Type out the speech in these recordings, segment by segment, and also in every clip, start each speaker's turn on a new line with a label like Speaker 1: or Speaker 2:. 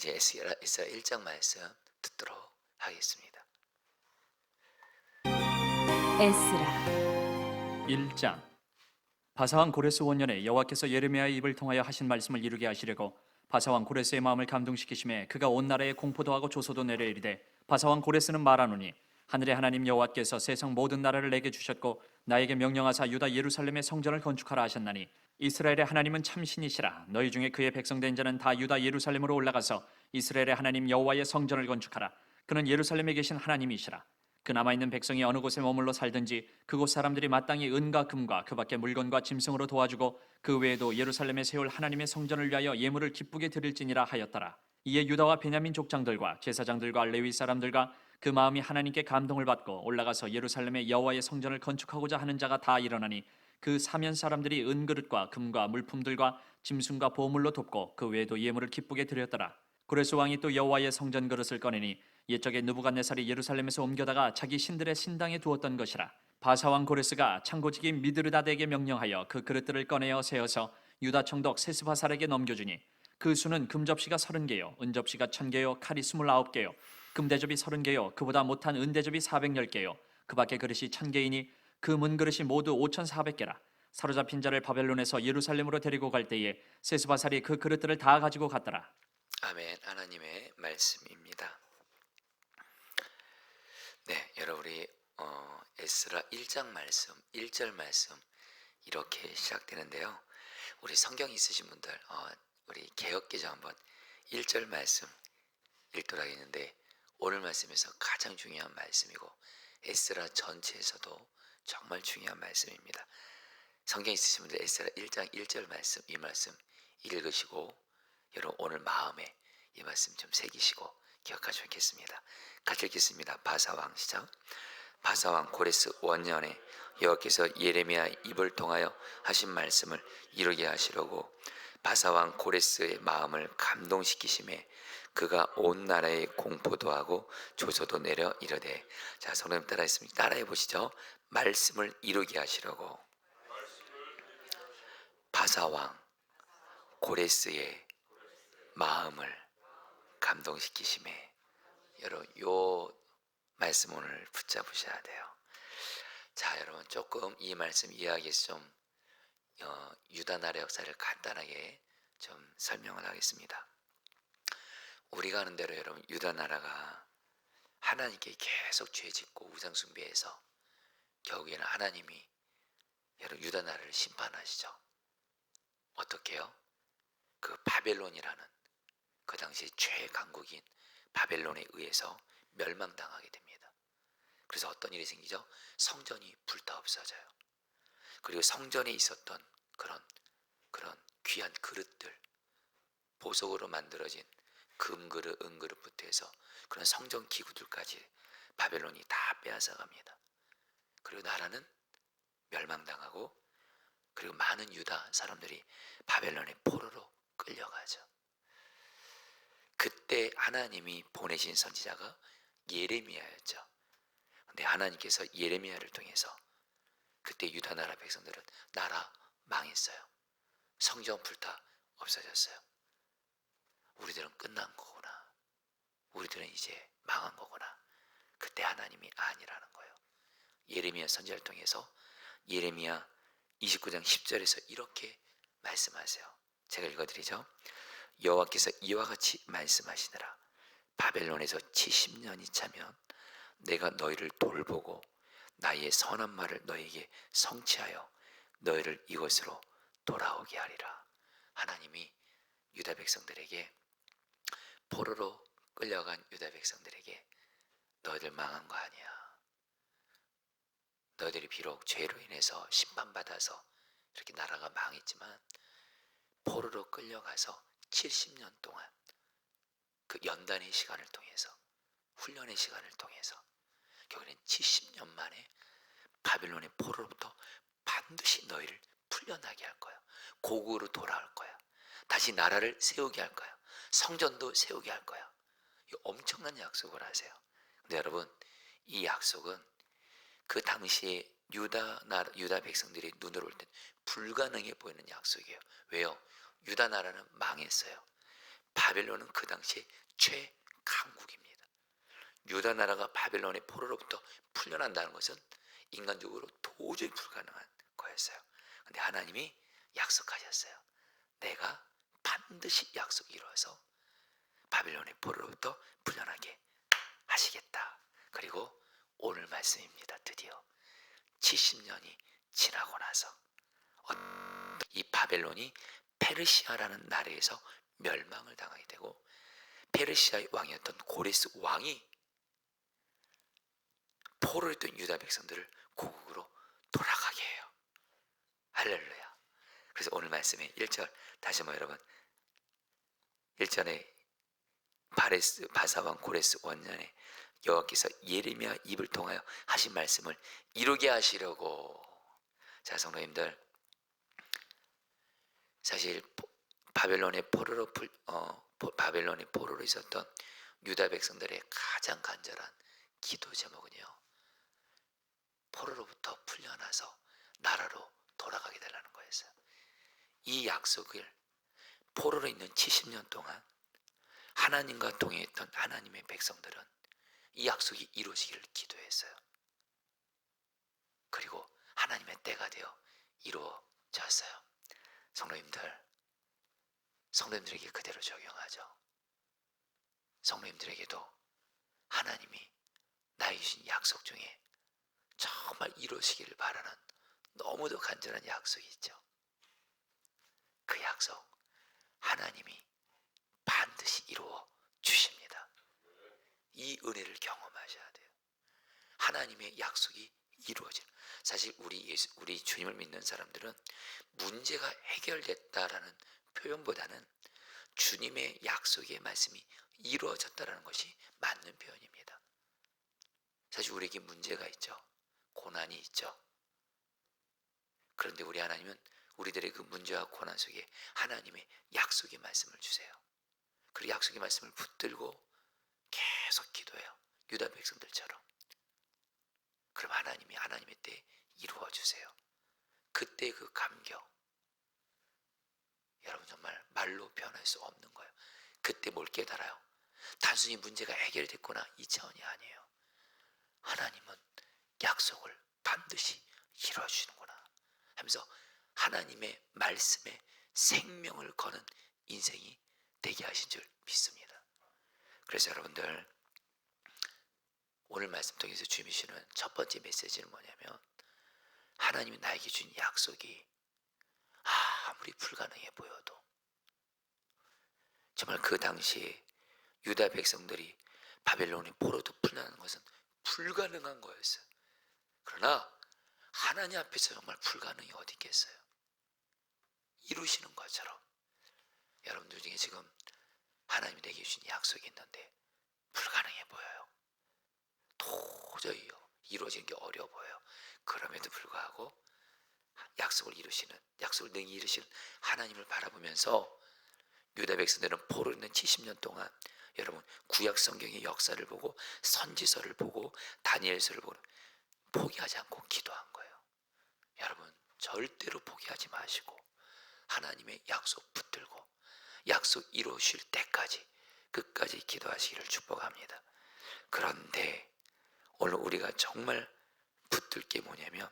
Speaker 1: 이제 에스라 1장 말씀 듣도록 하겠습니다.
Speaker 2: 에스라
Speaker 3: 1장. 바사왕 고레스 원년에 여호와께서 예레미야의 입을 통하여 하신 말씀을 이루게 하시려고 바사왕 고레스의 마음을 감동시키심에 그가 온 나라에 공포도 하고 조소도 내려 이르되, 바사왕 고레스는 말하노니 하늘의 하나님 여호와께서 세상 모든 나라를 내게 주셨고 나에게 명령하사 유다 예루살렘의 성전을 건축하라 하셨나니, 이스라엘의 하나님은 참신이시라. 너희 중에 그의 백성된 자는 다 유다 예루살렘으로 올라가서 이스라엘의 하나님 여호와의 성전을 건축하라. 그는 예루살렘에 계신 하나님이시라. 그 남아있는 백성이 어느 곳에 머물러 살든지 그곳 사람들이 마땅히 은과 금과 그 밖에 물건과 짐승으로 도와주고 그 외에도 예루살렘에 세울 하나님의 성전을 위하여 예물을 기쁘게 드릴지니라 하였더라. 이에 유다와 베냐민 족장들과 제사장들과 레위 사람들과 그 마음이 하나님께 감동을 받고 올라가서 예루살렘에 여호와의 성전을 건축하고자 하는 자가 다 일어나니, 그 사면 사람들이 은그릇과 금과 물품들과 짐승과 보물로 돕고 그 외에도 예물을 기쁘게 드렸더라. 고레스 왕이 또 여호와의 성전 그릇을 꺼내니 옛적에 느부갓네살이 예루살렘에서 옮겨다가 자기 신들의 신당에 두었던 것이라. 바사왕 고레스가 창고직인 미드르다데에게 명령하여 그 그릇들을 꺼내어 세어서 유다 총독 세스바살에게 넘겨주니, 그 수는 금접시가 30개요 은접시가 1000개요 칼이 29개요 금대접이 30개요 그보다 못한 은대접이 410개요 그 밖에 그릇이 1000개이니 그 문그릇이 모두 5400개라. 사로잡힌 자를 바벨론에서 예루살렘으로 데리고 갈 때에 세스바살이 그 그릇들을 다 가지고 갔더라.
Speaker 1: 아멘. 하나님의 말씀입니다. 네, 여러분 우리 에스라 1장 말씀 1절 말씀 이렇게 시작되는데요. 우리 성경 있으신 분들 우리 개역개정 한번 1절 말씀 읽도록 하겠는데, 오늘 말씀에서 가장 중요한 말씀이고 에스라 전체에서도 정말 중요한 말씀입니다. 성경 있으신 분들 에스라 1장 1절 말씀, 이 말씀 읽으시고 여러분 오늘 마음에 이 말씀 좀 새기시고 기억하시면 좋겠습니다. 같이 읽겠습니다. 바사왕 시작. 바사왕 고레스 원년에 여호와께서 예레미야 입을 통하여 하신 말씀을 이루게 하시려고 바사왕 고레스의 마음을 감동시키심에 그가 온 나라에 공포도 하고 조소도 내려 이르되. 자, 성도님 따라해 보시죠. 말씀을 이루게 하시려고 바사왕 고레스의 마음을 감동시키심에. 여러분 요 말씀 오늘 붙잡으셔야 돼요. 자, 여러분 조금 이 말씀 이해하기 좀 유다 나라 역사를 간단하게 좀 설명을 하겠습니다. 우리가 아는 대로 여러분 유다 나라가 하나님께 계속 죄짓고 우상 숭배해서 결국에는 하나님이 여러분 유다 나라를 심판하시죠. 어떻게요? 그 바벨론이라는 그 당시 최강국인 바벨론에 의해서 멸망당하게 됩니다. 그래서 어떤 일이 생기죠? 성전이 불타 없어져요. 그리고 성전에 있었던 그런 귀한 그릇들, 보석으로 만들어진 금그릇, 은그릇부터 해서 그런 성전 기구들까지 바벨론이 다 빼앗아갑니다. 그리고 나라는 멸망당하고, 그리고 많은 유다 사람들이 바벨론의 포로로 끌려가죠. 그때 하나님이 보내신 선지자가 예레미야였죠. 근데 하나님께서 예레미야를 통해서 그때 유다 나라 백성들은 나라 망했어요. 성전 불타 없어졌어요. 우리들은 끝난 거구나. 우리들은 이제 망한 거구나. 그때 하나님이 아니라는 거예요. 예레미야 선지자를 통해서 예레미야 29장 10절에서 이렇게 말씀하세요. 제가 읽어드리죠. 여호와께서 이와 같이 말씀하시느라 바벨론에서 70년이 차면 내가 너희를 돌보고 나의 선한 말을 너희에게 성취하여 너희를 이곳으로 돌아오게 하리라. 하나님이 유다 백성들에게, 포로로 끌려간 유다 백성들에게 너희들 망한 거 아니야. 너희들이 비록 죄로 인해서 심판받아서 이렇게 나라가 망했지만 포로로 끌려가서 70년 동안 그 연단의 시간을 통해서, 훈련의 시간을 통해서 결국엔 70년 만에 바빌론의 포로로부터 반드시 너희를 풀려나게 할 거야. 고국으로 돌아올 거야. 다시 나라를 세우게 할 거야. 성전도 세우게 할 거야. 이 엄청난 약속을 하세요. 근데 여러분 이 약속은 그 당시에 유다 백성들이 눈으로 볼 땐 불가능해 보이는 약속이에요. 왜요? 유다 나라는 망했어요. 바벨론은 그 당시에 최강국입니다. 유다 나라가 바벨론의 포로로부터 풀려난다는 것은 인간적으로 도저히 불가능한 거였어요. 근데 하나님이 약속하셨어요. 내가 반드시 약속 이루어서 바벨론의 포로로부터 풀려나게 하시겠다. 그리고 오늘 말씀입니다. 드디어 70년이 지나고 나서 이 바벨론이 페르시아라는 나라에서 멸망을 당하게 되고, 페르시아의 왕이었던 고레스 왕이 포로로 있던 유다 백성들을 고국으로 돌아가게 해요. 할렐루야. 그래서 오늘 말씀의 1절 다시 한번 여러분, 1절에 바사왕 고레스 원년에 여호와께서 예레미야 입을 통하여 하신 말씀을 이루게 하시려고. 자, 성도님들, 사실 바벨론의 포로로 있었던 유다 백성들의 가장 간절한 기도 제목은요, 포로로부터 풀려나서 나라로 돌아가게 되라는 거였어요. 이 약속을 포로로 있는 70년 동안 하나님과 동행했던 하나님의 백성들은 이 약속이 이루어지기를 기도했어요. 그리고 하나님의 때가 되어 이루어졌어요. 성도님들에게 그대로 적용하죠. 성도님들에게도 하나님이 나에게 주신 약속 중에 정말 이루어지기를 바라는 너무도 간절한 약속이 있죠. 그 약속 하나님이 반드시 이루어 주십니다. 이 은혜를 경험하셔야 돼요. 하나님의 약속이 이루어지는. 사실 우리 주님을 믿는 사람들은 문제가 해결됐다라는 표현보다는 주님의 약속의 말씀이 이루어졌다라는 것이 맞는 표현입니다. 사실 우리에게 문제가 있죠. 고난이 있죠. 그런데 우리 하나님은 우리들의 그 문제와 고난 속에 하나님의 약속의 말씀을 주세요. 그리고 약속의 말씀을 붙들고 계속 기도해요. 유다 백성들처럼. 그럼 하나님이 하나님의 때에 이루어 주세요. 그때 그 감격, 여러분 정말 말로 표현할 수 없는 거예요. 그때 뭘 깨달아요? 단순히 문제가 해결됐구나 이 차원이 아니에요. 하나님은 약속을 반드시 이루어 주시는구나 하면서 하나님의 말씀에 생명을 거는 인생이 되게 하신 줄 믿습니다. 그래서 여러분들, 오늘 말씀 통해서 주님이 주시는 첫 번째 메시지는 뭐냐면, 하나님이 나에게 준 약속이 아무리 불가능해 보여도, 정말 그 당시에 유다 백성들이 바벨론의 포로도 풀려나는 것은 불가능한 거였어요. 그러나 하나님 앞에서 정말 불가능이 어디 있겠어요? 이루시는 것처럼 여러분들 중에 지금 하나님이 내게 주신 약속이 있는데 불가능해 보여요. 도저히 이루어지는 게 어려워 보여요. 그럼에도 불구하고 약속을 능히 이루시는 하나님을 바라보면서 유다 백성들은 포로로 있는 70년 동안 여러분 구약 성경의 역사를 보고 선지서를 보고 다니엘서를 보고 포기하지 않고 기도한 거예요. 여러분 절대로 포기하지 마시고 하나님의 약속 붙들고 약속 이루실 때까지 끝까지 기도하시기를 축복합니다. 그런데 오늘 우리가 정말 붙들 게 뭐냐면,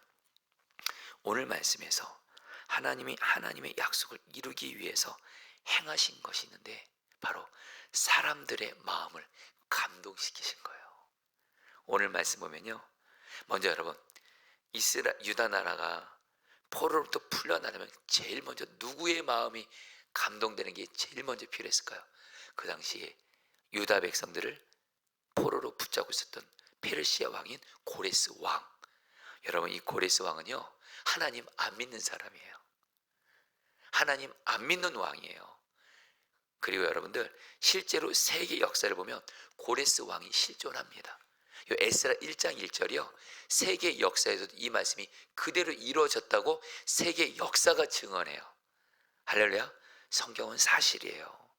Speaker 1: 오늘 말씀에서 하나님이 하나님의 약속을 이루기 위해서 행하신 것이 있는데 바로 사람들의 마음을 감동시키신 거예요. 오늘 말씀 보면요, 먼저 여러분 유다 나라가 포로로부터 풀려나려면 제일 먼저 누구의 마음이 감동되는 게 제일 먼저 필요했을까요? 그 당시에 유다 백성들을 포로로 붙잡고 있었던 페르시아 왕인 고레스 왕. 여러분 이 고레스 왕은요 하나님 안 믿는 사람이에요. 하나님 안 믿는 왕이에요. 그리고 여러분들 실제로 세계 역사를 보면 고레스 왕이 실존합니다. 요 에스라 1장 1절이요 세계 역사에서도 이 말씀이 그대로 이루어졌다고 세계 역사가 증언해요. 할렐루야. 성경은 사실이에요.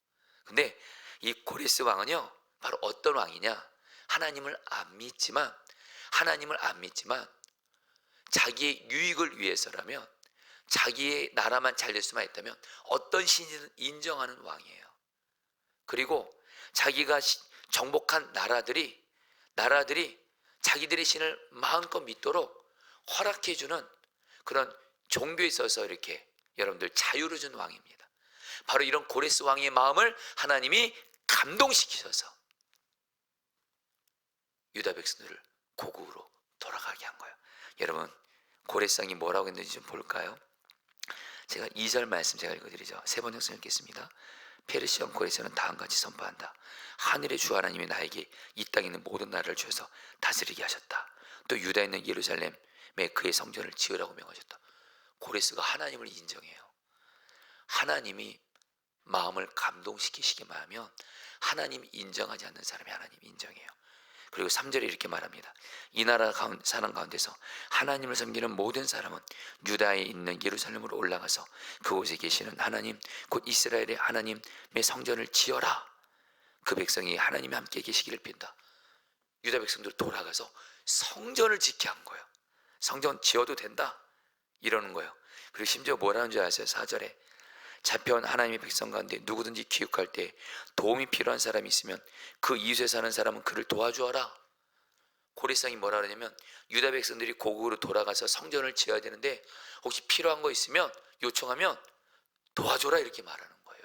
Speaker 1: 근데 이 고레스 왕은요 바로 어떤 왕이냐, 하나님을 안 믿지만 자기의 유익을 위해서라면, 자기의 나라만 잘 될 수만 있다면 어떤 신이든 인정하는 왕이에요. 그리고 자기가 정복한 나라들이 자기들의 신을 마음껏 믿도록 허락해주는 그런 종교에 있어서 이렇게 여러분들 자유를 준 왕입니다. 바로 이런 고레스 왕의 마음을 하나님이 감동시키셔서 유다 백성들을 고국으로 돌아가게 한 거예요. 여러분, 고레스 왕이 뭐라고 했는지 좀 볼까요? 제가 2절 말씀 제가 읽어드리죠. 세 번 역성 읽겠습니다. 페르시아 왕 고레스는 다음과 같이 선포한다. 하늘의 주 하나님이 나에게 이 땅에 있는 모든 나라를 주셔서 다스리게 하셨다. 또 유다에 있는 예루살렘에 그의 성전을 지으라고 명하셨다. 고레스가 하나님을 인정해요. 하나님이 마음을 감동시키시기만 하면 하나님 인정하지 않는 사람이 하나님 인정해요. 그리고 3절에 이렇게 말합니다. 이 나라 사람 가운데서 하나님을 섬기는 모든 사람은 유다에 있는 예루살렘으로 올라가서 그곳에 계시는 하나님 곧 이스라엘의 하나님의 성전을 지어라. 그 백성이 하나님이 함께 계시기를 빈다. 유다 백성들 돌아가서 성전을 짓게 한 거예요. 성전 지어도 된다 이러는 거예요. 그리고 심지어 뭐라는 줄 아세요? 4절에 잡혀온 하나님의 백성 가운데 누구든지 귀국할 때 도움이 필요한 사람이 있으면 그 이웃에 사는 사람은 그를 도와주어라. 고레스왕이 뭐라 그러냐면 유다 백성들이 고국으로 돌아가서 성전을 지어야 되는데 혹시 필요한 거 있으면 요청하면 도와줘라 이렇게 말하는 거예요.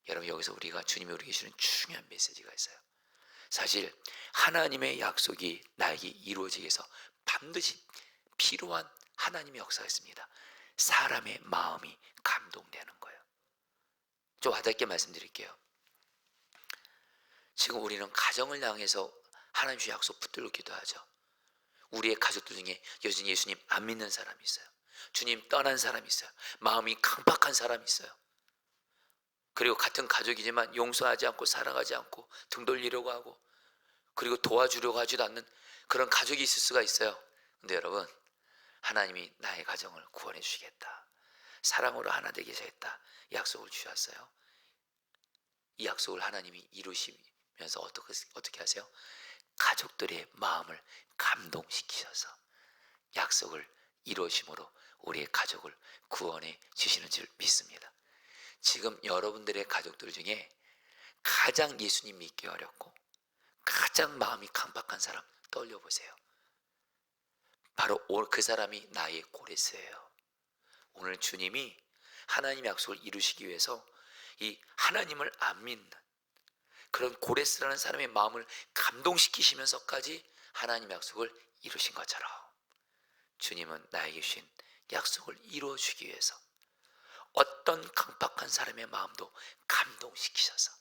Speaker 1: 여러분 여기서 우리가 주님이 우리에게 주시는 중요한 메시지가 있어요. 사실 하나님의 약속이 나에게 이루어지기 위해서 반드시 필요한 하나님의 역사가 있습니다. 사람의 마음이 감동되는 거예요. 좀 와닿게 말씀드릴게요. 지금 우리는 가정을 향해서 하나님 주신 약속 붙들고 기도하죠. 우리의 가족들 중에 여전히 예수님 안 믿는 사람이 있어요. 주님 떠난 사람이 있어요. 마음이 강팍한 사람이 있어요. 그리고 같은 가족이지만 용서하지 않고 사랑하지 않고 등 돌리려고 하고 그리고 도와주려고 하지도 않는 그런 가족이 있을 수가 있어요. 근데 여러분, 하나님이 나의 가정을 구원해 주시겠다, 사랑으로 하나 되게 하시겠다 이 약속을 주셨어요. 이 약속을 하나님이 이루시면서 어떻게 하세요? 가족들의 마음을 감동시키셔서 약속을 이루심으로 우리의 가족을 구원해 주시는 줄 믿습니다. 지금 여러분들의 가족들 중에 가장 예수님 믿기 어렵고 가장 마음이 강박한 사람 떠올려 보세요. 바로 그 사람이 나의 고레스예요. 오늘 주님이 하나님의 약속을 이루시기 위해서 이 하나님을 안 믿는 그런 고레스라는 사람의 마음을 감동시키시면서까지 하나님의 약속을 이루신 것처럼 주님은 나에게 주신 약속을 이루어주기 위해서 어떤 강박한 사람의 마음도 감동시키셔서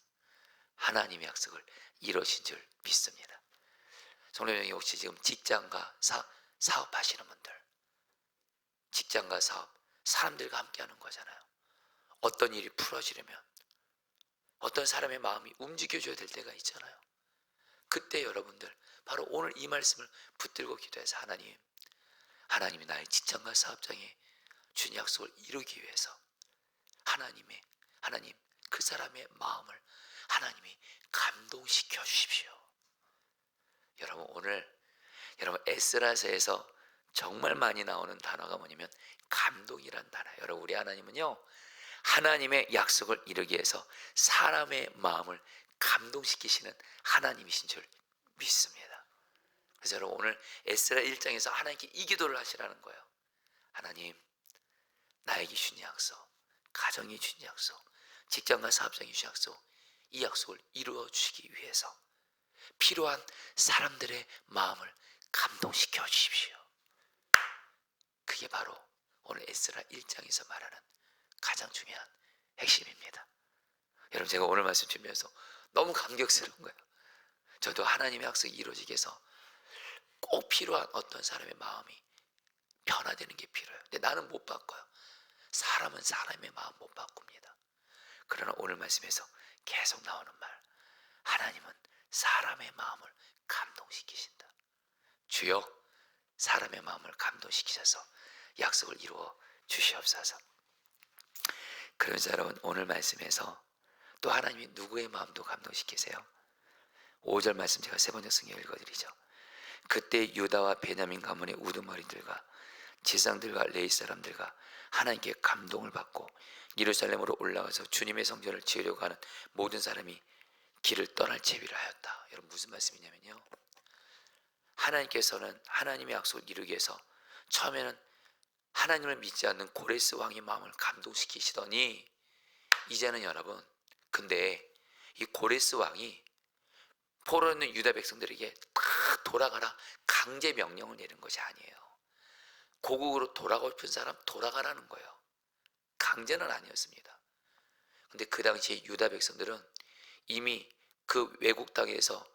Speaker 1: 하나님의 약속을 이루신 줄 믿습니다. 성도님, 혹시 지금 직장과 사업하시는 분들, 직장과 사업, 사람들과 함께 하는 거잖아요. 어떤 일이 풀어지려면 어떤 사람의 마음이 움직여줘야 될 때가 있잖아요. 그때 여러분들 바로 오늘 이 말씀을 붙들고 기도해서 하나님이 나의 직장과 사업장에 준 약속을 이루기 위해서 하나님 그 사람의 마음을 하나님이 감동시켜 주십시오. 여러분, 오늘 에스라서에서 정말 많이 나오는 단어가 뭐냐면 감동이란 단어예요. 여러분, 우리 하나님은요, 하나님의 약속을 이루기 위해서 사람의 마음을 감동시키시는 하나님이신 줄 믿습니다. 그래서 여러분, 오늘 에스라 1장에서 하나님께 이 기도를 하시라는 거예요. 하나님, 나에게 주신 약속, 가정이 주신 약속, 직장과 사업장이 주신 약속, 이 약속을 이루어 주시기 위해서 필요한 사람들의 마음을 감동시켜 주십시오. 그게 바로 오늘 에스라 1장에서 말하는 가장 중요한 핵심입니다. 여러분, 제가 오늘 말씀 준비해서 너무 감격스러운 거예요. 저도 하나님의 약속이 이루어지기 위해서 꼭 필요한 어떤 사람의 마음이 변화되는 게 필요해요. 근데 나는 못 바꿔요. 사람은 사람의 마음 못 바꿉니다. 그러나 오늘 말씀에서 계속 나오는 말, 하나님은 사람의 마음을 감동시키신다. 주여, 사람의 마음을 감동시키셔서 약속을 이루어 주시옵소서. 그러면서 여러분, 오늘 말씀에서 또 하나님이 누구의 마음도 감동시키세요? 5절 말씀 제가 세 번째 성경 읽어드리죠. 그때 유다와 베냐민 가문의 우두머리들과 지상들과 레위 사람들과 하나님께 감동을 받고 예루살렘으로 올라가서 주님의 성전을 지으려고 하는 모든 사람이 길을 떠날 제비를 하였다. 여러분 무슨 말씀이냐면요, 하나님께서는 하나님의 약속을 이루기 위해서 처음에는 하나님을 믿지 않는 고레스 왕의 마음을 감동시키시더니, 이제는 여러분, 근데 이 고레스 왕이 포로에 있는 유다 백성들에게 다 돌아가라 강제 명령을 내린 것이 아니에요. 고국으로 돌아가고 싶은 사람 돌아가라는 거예요. 강제는 아니었습니다. 근데 그 당시에 유다 백성들은 이미 그 외국 땅에서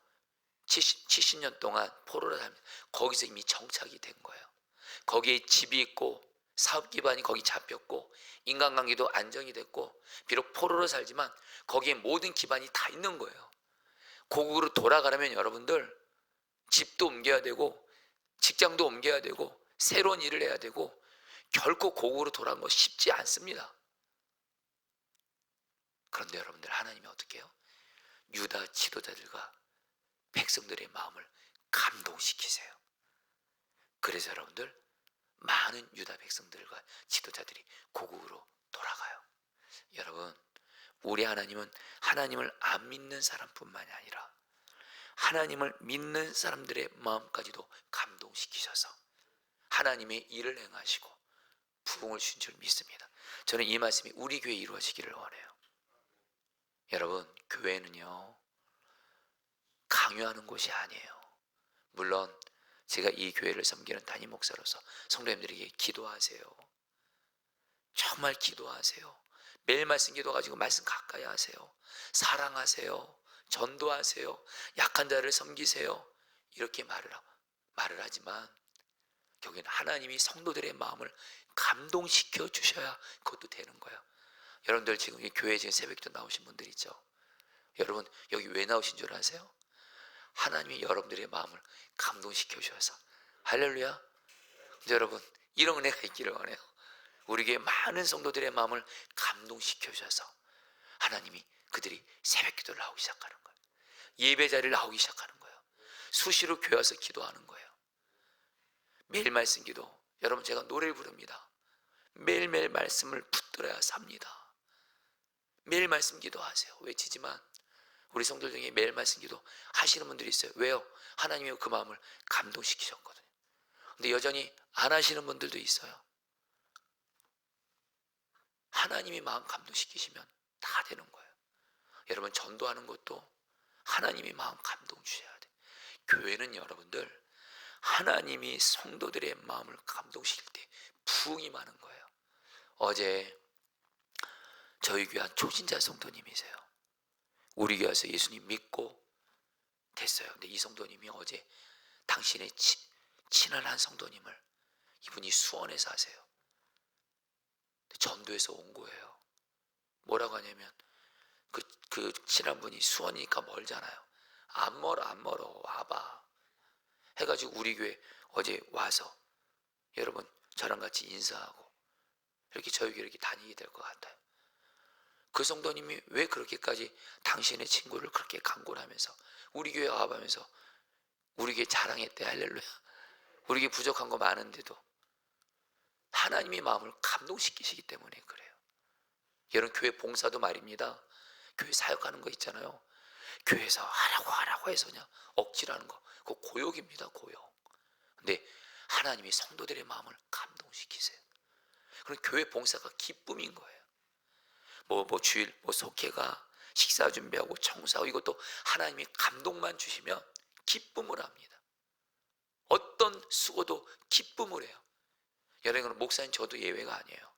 Speaker 1: 70년 동안 포로를 하면 거기서 이미 정착이 된 거예요. 거기에 집이 있고 사업 기반이 거기 잡혔고 인간관계도 안정이 됐고, 비록 포로로 살지만 거기에 모든 기반이 다 있는 거예요. 고국으로 돌아가려면 여러분들 집도 옮겨야 되고 직장도 옮겨야 되고 새로운 일을 해야 되고, 결코 고국으로 돌아간 거 쉽지 않습니다. 그런데 여러분들, 하나님이 어떻게 해요? 유다 지도자들과 백성들의 마음을 감동시키세요. 그래서 여러분들, 많은 유다 백성들과 지도자들이 고국으로 돌아가요. 여러분, 우리 하나님은 하나님을 안 믿는 사람뿐만이 아니라 하나님을 믿는 사람들의 마음까지도 감동시키셔서 하나님의 일을 행하시고 부흥을 주신 줄 믿습니다. 저는 이 말씀이 우리 교회에 이루어지기를 원해요. 여러분, 교회는요 강요하는 곳이 아니에요. 물론 제가 이 교회를 섬기는 담임 목사로서 성도님들에게 기도하세요. 정말 기도하세요. 매일 말씀 기도 가지고 말씀 가까이 하세요. 사랑하세요. 전도하세요. 약한 자를 섬기세요. 이렇게 말을 하지만 여기는 하나님이 성도들의 마음을 감동시켜 주셔야 그것도 되는 거예요. 여러분들 지금 이 교회 지금 새벽기도 나오신 분들 있죠? 여러분 여기 왜 나오신 줄 아세요? 하나님이 여러분들의 마음을 감동시켜 주셔서. 할렐루야. 근데 여러분, 이런 은혜가 있기를 원해요. 우리 교회 많은 성도들의 마음을 감동시켜 주셔서 하나님이 그들이 새벽기도를 나오기 시작하는 거예요. 예배 자리를 나오기 시작하는 거예요. 수시로 교회 와서 기도하는 거예요. 매일 말씀 기도. 여러분, 제가 노래를 부릅니다. 매일매일 말씀을 붙들어야 삽니다. 매일 말씀 기도하세요. 외치지만 우리 성도들 중에 매일 말씀 기도 하시는 분들이 있어요. 왜요? 하나님이 그 마음을 감동시키셨거든요. 근데 여전히 안 하시는 분들도 있어요. 하나님이 마음 감동시키시면 다 되는 거예요. 여러분, 전도하는 것도 하나님이 마음 감동 주셔야 돼요. 교회는 여러분들 하나님이 성도들의 마음을 감동시킬 때 부흥이 많은 거예요. 어제 저희 교회 한 초신자 성도님이세요. 우리 교회에서 예수님 믿고 됐어요. 근데 이 성도님이 어제 당신의 친한 한 성도님을, 이분이 수원에 사세요. 전도에서 온 거예요. 뭐라고 하냐면 그 친한 분이 수원이니까 멀잖아요. 안 멀어 와봐 해가지고 우리 교회 어제 와서 여러분 저랑 같이 인사하고 이렇게 저희 교회 이렇게 다니게 될 것 같아요. 그 성도님이 왜 그렇게까지 당신의 친구를 그렇게 강권하면서 우리 교회 와보면서 우리 교회 자랑했대. 할렐루야. 우리 교회 부족한 거 많은데도 하나님의 마음을 감동시키시기 때문에 그래요. 여러분, 교회 봉사도 말입니다. 교회 사역하는 거 있잖아요. 교회에서 하라고 해서 그냥 억지로 하는 거, 그거 고욕입니다. 고욕. 근데 하나님이 성도들의 마음을 감동시키세요. 그럼 교회 봉사가 기쁨인 거예요. 주일 속회가 식사 준비하고 청소하고 이것도 하나님이 감동만 주시면 기쁨을 합니다. 어떤 수고도 기쁨을 해요. 여러분, 목사님 저도 예외가 아니에요.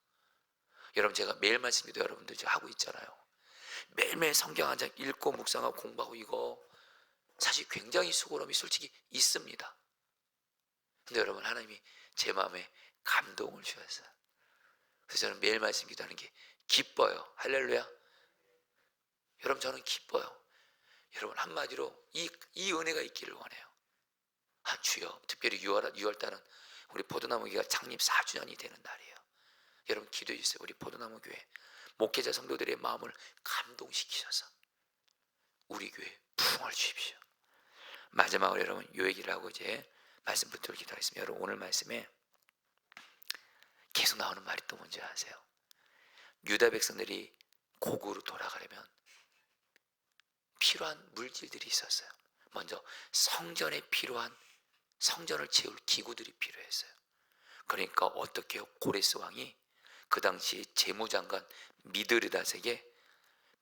Speaker 1: 여러분, 제가 매일 말씀기도 여러분들 지금 하고 있잖아요. 매일매일 성경 한 장 읽고 묵상하고 공부하고 이거 사실 굉장히 수고로움이 솔직히 있습니다. 근데 여러분, 하나님이 제 마음에 감동을 주셨어요. 그래서 저는 매일 말씀 기도하는 게 기뻐요. 할렐루야. 여러분, 저는 기뻐요. 여러분, 한마디로 이 은혜가 있기를 원해요. 주여, 특별히 6월달은 우리 포도나무교회가 창립 4주년이 되는 날이에요. 여러분, 기도해 주세요. 우리 포도나무 교회 목회자 성도들의 마음을 감동시키셔서 우리 교회 부흥을 주십시오. 마지막으로 여러분, 요 얘기를 하고 이제 말씀 붙들고 기도하겠습니다. 여러분, 오늘 말씀에 계속 나오는 말이 또 뭔지 아세요? 유다 백성들이 고국으로 돌아가려면 필요한 물질들이 있었어요. 먼저 성전에 필요한 성전을 채울 기구들이 필요했어요. 그러니까 어떻게 해요? 고레스 왕이 그 당시 재무장관 미드르닷에게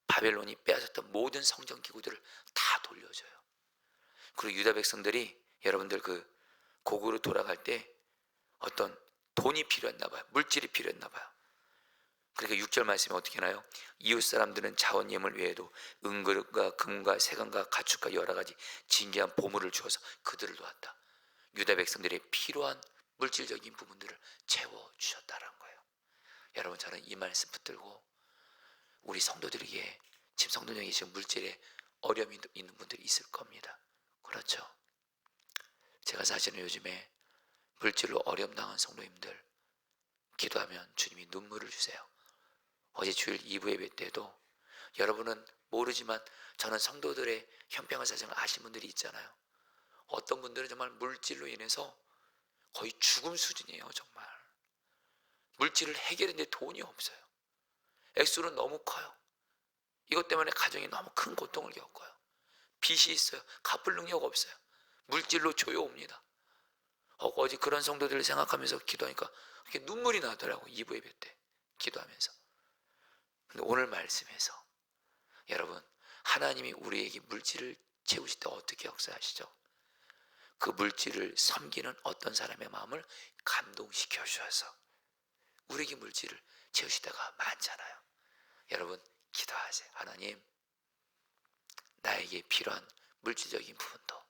Speaker 1: 바벨론이 빼앗았던 모든 성전 기구들을 다 돌려줘요. 그리고 유다 백성들이 여러분들 그 고국으로 돌아갈 때 어떤 돈이 필요했나 봐요. 물질이 필요했나 봐요. 그러니까 6절 말씀이 어떻게 나요? 이웃 사람들은 자원 예물 외에도 은그릇과 금과 세관과 가축과 여러 가지 진귀한 보물을 주어서 그들을 도왔다. 유다 백성들의 필요한 물질적인 부분들을 채워주셨다는 거예요. 여러분, 저는 이 말씀 붙들고 우리 성도들에게 지금 성도님이 지금 물질에 어려움이 있는 분들이 있을 겁니다. 그렇죠? 제가 사실은 요즘에 물질로 어려움 당한 성도님들 기도하면 주님이 눈물을 주세요. 어제 주일 2부 예배 때도 여러분은 모르지만 저는 성도들의 형편과 사정을 아신 분들이 있잖아요. 어떤 분들은 정말 물질로 인해서 거의 죽음 수준이에요. 정말 물질을 해결했는데 돈이 없어요. 액수는 너무 커요. 이것 때문에 가정이 너무 큰 고통을 겪어요. 빚이 있어요. 갚을 능력 없어요. 물질로 조여옵니다. 어제 그런 성도들을 생각하면서 기도하니까 이렇게 눈물이 나더라고요. 2부 예배 때 기도하면서. 근데 오늘 말씀에서 여러분, 하나님이 우리에게 물질을 채우실 때 어떻게 역사하시죠? 그 물질을 섬기는 어떤 사람의 마음을 감동시켜 주셔서 우리에게 물질을 채우실 때가 많잖아요. 여러분, 기도하세요. 하나님, 나에게 필요한 물질적인 부분도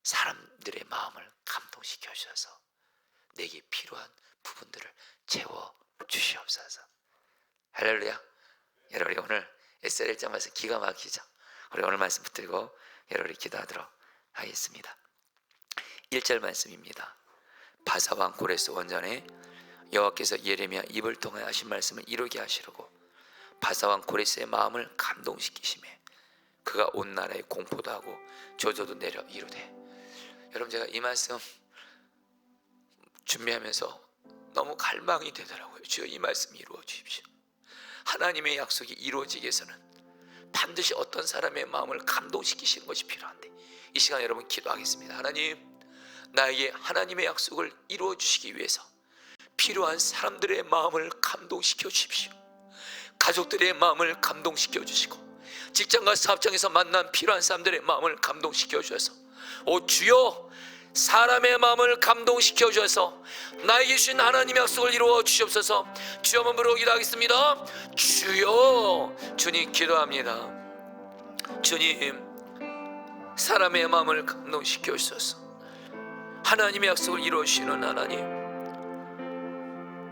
Speaker 1: 사람들의 마음을 감동시켜 주셔서 내게 필요한 부분들을 채워 주시옵소서. 할렐루야. 여러분이 오늘 에스겔 1장 말씀 기가 막히죠. 우리 오늘 말씀 붙들고 여러분이 기도하도록 하겠습니다. 1절 말씀입니다. 바사왕 고레스 원전에 여호와께서 예레미야 입을 통하여 하신 말씀을 이루게 하시려고 바사왕 고레스의 마음을 감동시키시매 그가 온 나라에 공포도 하고 조조도 내려 이르되. 여러분, 제가 이 말씀 준비하면서 너무 갈망이 되더라고요. 주여, 이 말씀 이루어 주십시오. 하나님의 약속이 이루어지기 위해서는 반드시 어떤 사람의 마음을 감동시키시는 것이 필요한데 이 시간 여러분 기도하겠습니다. 하나님, 나에게 하나님의 약속을 이루어 주시기 위해서 필요한 사람들의 마음을 감동시켜 주십시오. 가족들의 마음을 감동시켜 주시고 직장과 사업장에서 만난 필요한 사람들의 마음을 감동시켜 주셔서 오 주여, 사람의 마음을 감동시켜 주셔서 나에게 주신 하나님의 약속을 이루어 주시옵소서. 주여, 한번 부르고 기도하겠습니다. 주여, 주님 기도합니다. 주님, 사람의 마음을 감동시켜 주셔서 하나님의 약속을 이루어 주시는 하나님,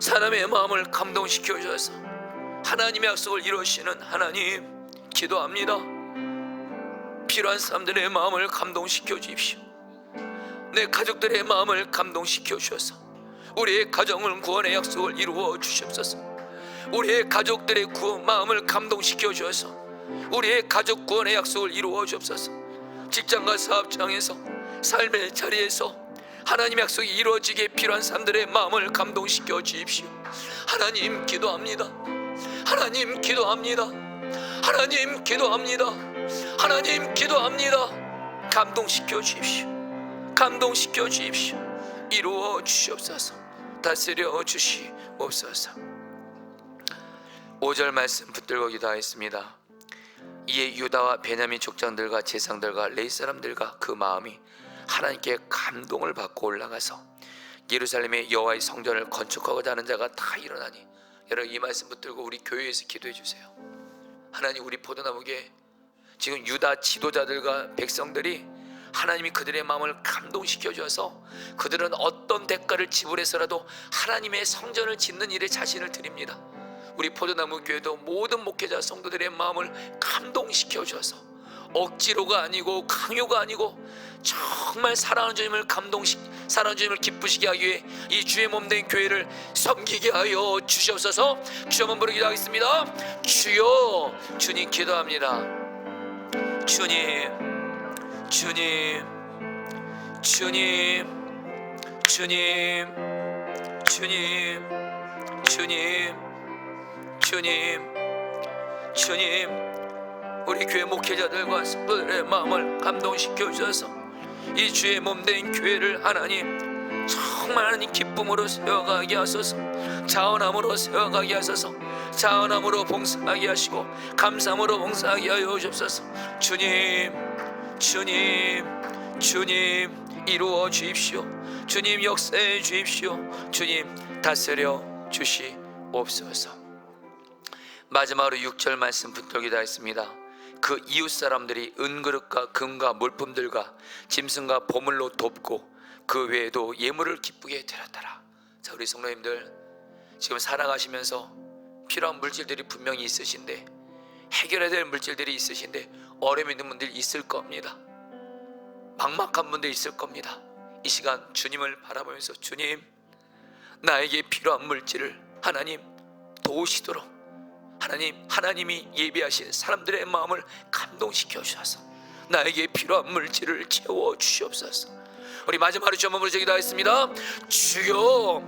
Speaker 1: 사람의 마음을 감동시켜 주셔서 하나님의 약속을 이루어 주시는 하나님, 기도합니다. 필요한 사람들의 마음을 감동시켜 주십시오. 내 가족들의 마음을 감동시켜 주셔서 우리의 가정을 구원의 약속을 이루어 주시옵소서. 우리의 가족들의 마음을 감동시켜 주셔서 우리의 가족 구원의 약속을 이루어 주옵소서. 직장과 사업장에서 삶의 자리에서 하나님의 약속이 이루어지기에 필요한 사람들의 마음을 감동시켜 주십시오. 하나님 기도합니다. 하나님 기도합니다. 하나님 기도합니다. 하나님 기도합니다. 감동시켜 주십시오. 감동시켜 주십시오. 이루어 주시옵소서. 다스려 주시옵소서. 5절 말씀 붙들고 기도하겠습니다. 이에 유다와 베냐민 족장들과 제상들과 레위 사람들과 그 마음이 하나님께 감동을 받고 올라가서 예루살렘의 여호와의 성전을 건축하고자 하는 자가 다 일어나니. 여러분, 이 말씀 붙들고 우리 교회에서 기도해 주세요. 하나님, 우리 포도나무교회 지금 유다 지도자들과 백성들이 하나님이 그들의 마음을 감동시켜 주어서 그들은 어떤 대가를 지불해서라도 하나님의 성전을 짓는 일에 자신을 드립니다. 우리 포도나무 교회도 모든 목회자 성도들의 마음을 감동시켜 주어서 억지로가 아니고 강요가 아니고 정말 사랑하는 주님을 사랑하는 주님을 기쁘시게 하기 위해 이 주의 몸된 교회를 섬기게 하여 주시옵소서. 주여, 한번 부르기도 하겠습니다. 주여, 주님 기도합니다. 주님, 주님, 주님, 주님, 주님, 주님, 주님, 주님, 우리 교회 목회자들과 성도들의 마음을 감동시켜 주셔서 이 주의 몸된 교회를 하나님 정말 하나님 기쁨으로 세워가게 하소서. 자원함으로 세워가게 하소서. 자원함으로 봉사하게 하시고 감사함으로 봉사하게 하여 주옵소서. 주님, 주님, 주님 이루어 주십시오. 주님 역사해 주십시오. 주님 다스려 주시옵소서. 마지막으로 6절 말씀 붙들기도 했습니다. 그 이웃 사람들이 은그릇과 금과 물품들과 짐승과 보물로 돕고 그 외에도 예물을 기쁘게 드렸더라. 자, 우리 성도님들 지금 살아가시면서 필요한 물질들이 분명히 있으신데, 해결해야 될 물질들이 있으신데 어려움 있는 분들이 있을 겁니다. 막막한 분들 있을 겁니다. 이 시간 주님을 바라보면서 주님, 나에게 필요한 물질을 하나님 도우시도록 하나님, 하나님이 예비하신 사람들의 마음을 감동시켜 주셔서 나에게 필요한 물질을 채워 주시옵소서. 우리 마지막으로 좀 한번 부르짖기도 하겠습니다. 주여